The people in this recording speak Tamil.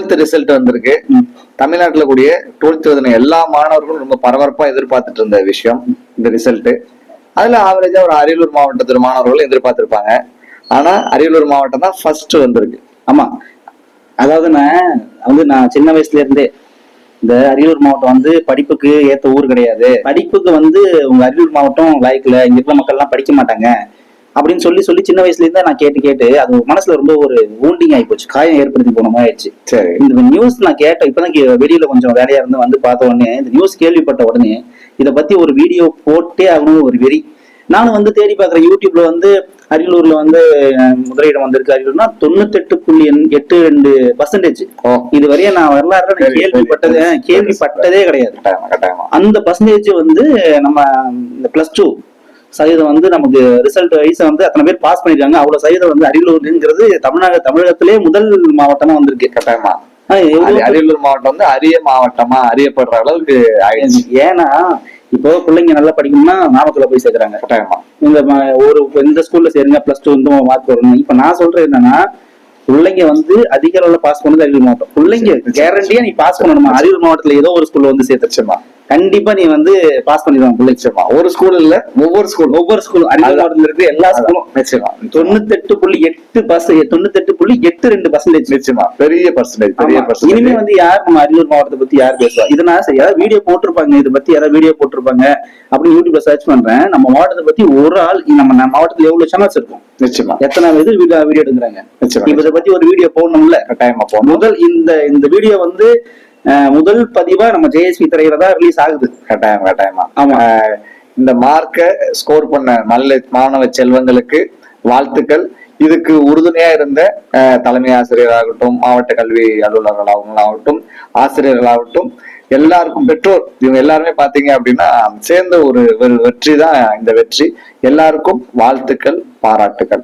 டுவெல்த் ரிசல்ட் வந்திருக்கு. தமிழ்நாட்டுல கூடிய டுவெல்த் எழுதின எல்லா மாணவர்களும் ரொம்ப பரபரப்பா எதிர்பார்த்துட்டு இருந்த விஷயம் இந்த ரிசல்ட். அதுல ஆவரேஜா ஒரு அரியலூர் மாவட்டத்து மாணவர்களும் எதிர்பார்த்திருப்பாங்க. ஆனா அரியலூர் மாவட்டம் தான் ஃபர்ஸ்ட் வந்திருக்கு. ஆமா, அதாவது நான் சின்ன வயசுல இருந்தே இந்த அரியலூர் மாவட்டம் படிப்புக்கு ஏத்த ஊர் கிடையாது, படிப்புக்கு உங்க அரியலூர் மாவட்டம் லாய்க்கல, இங்க இருக்கிற மக்கள் எல்லாம் படிக்க மாட்டாங்க அப்படின்னு சொல்லி சொல்லி சின்ன வயசுல இருந்தா நான் கேட்டு கேட்டு அது மனசுல ரொம்ப ஒரு ஊண்டிங் ஆகி போச்சு, காயம் ஏற்படுத்தி போன மாதிரி ஆயிடுச்சு. சரி, இந்த நியூஸ் நான் கேட்டேன், இப்பதான் வெளியில கொஞ்சம் வேலையா இருந்து பார்த்த உடனே இந்த நியூஸ் கேள்விப்பட்ட உடனே இதை பத்தி ஒரு வீடியோ போட்டே ஆகணும் ஒரு வெறி. நானும் தேடி பாக்குறேன் யூடியூப்ல அரியலூர்ல முதலிடம் வந்திருக்கு. அரியலூர்னா 98.82%. இதுவரையும் நான் வரலாறு கேள்விப்பட்டதே கிடையாது. அந்த பர்சன்டேஜ் நம்ம இந்த +2 சதவீதம் நமக்கு ரிசல்ட் வைஸ் அத்தனை பேர் பாஸ் பண்ணிருக்காங்க. அவ்வளவு சதவீதம் அரியலூர்ங்கிறது தமிழகத்திலே முதல் மாவட்டமா வந்திருக்கு. கட்டாயமா அரியலூர் மாவட்டம் அரிய மாவட்டமா அறியப்படுற அளவுக்கு ஆயிடுச்சு. ஏன்னா இப்போ பிள்ளைங்க நல்லா படிக்கணும்னா நாமக்கல்ல போய் சேர்க்கறாங்க. கட்டாயமா இந்த ஸ்கூல்ல சேருங்க +2 மார்க் வரணும். இப்ப நான் சொல்றது என்னன்னா, பிள்ளைங்க அதிக அளவுல பாஸ் பண்ணது அரியலூர் மாவட்டம். பிள்ளைங்க கேரண்டியா நீ பாஸ் பண்ணணுமா, அரியலூர் மாவட்டத்துல ஏதோ ஒரு ஸ்கூல்ல சேர்த்துச்சுமா கண்டிப்பா நீ பாஸ் பண்ணிடுவாங்க பிள்ளைச்சமா. ஒரு ஸ்கூல் இல்ல, ஒவ்வொரு ஸ்கூல் அரியலூர் மாவட்டத்துல இருக்கு எல்லா ஸ்கூலும் நிச்சயமா 98.82%. நிச்சயமா பெரிய பர்சன்டேஜ். இனிமே யார் நம்ம அரியலூர் மாவட்டத்தை பத்தி யார் பேசுவா? இதனால சரி யாராவது வீடியோ போட்டிருப்பாங்க, இதை பத்தி யாராவது வீடியோ போட்டிருப்பாங்க அப்படின்னு யூடியூப்ல சர்ச் பண்றேன். நம்ம மாவட்டத்தை பத்தி ஒரு ஆள் நம்ம மாவட்டத்துல எவ்வளவு சேனல்ஸ் இருக்கும், நிச்சயமா எத்தனை வீடியோ எடுக்கிறாங்க. இதை பத்தி ஒரு வீடியோ போடணும்ல, கட்டாயமா போகணும். முதல் இந்த வீடியோ முதல் பதிவா நம்ம ஜேஎஸ்பி திரையில தான் ரிலீஸ் ஆகுது. கட்டாயமா ஆமா. இந்த மார்க்க ஸ்கோர் பண்ண மாணவ செல்வங்களுக்கு வாழ்த்துக்கள். இதுக்கு உறுதுணையா இருந்த தலைமை ஆசிரியராகட்டும், மாவட்ட கல்வி அலுவலர்களாகட்டும், ஆசிரியர்களாகட்டும், எல்லாருக்கும், பெற்றோர், இவங்க எல்லாருமே பாத்தீங்க அப்படின்னா சேர்ந்த ஒரு வெற்றி தான் இந்த வெற்றி. எல்லாருக்கும் வாழ்த்துக்கள், பாராட்டுக்கள்.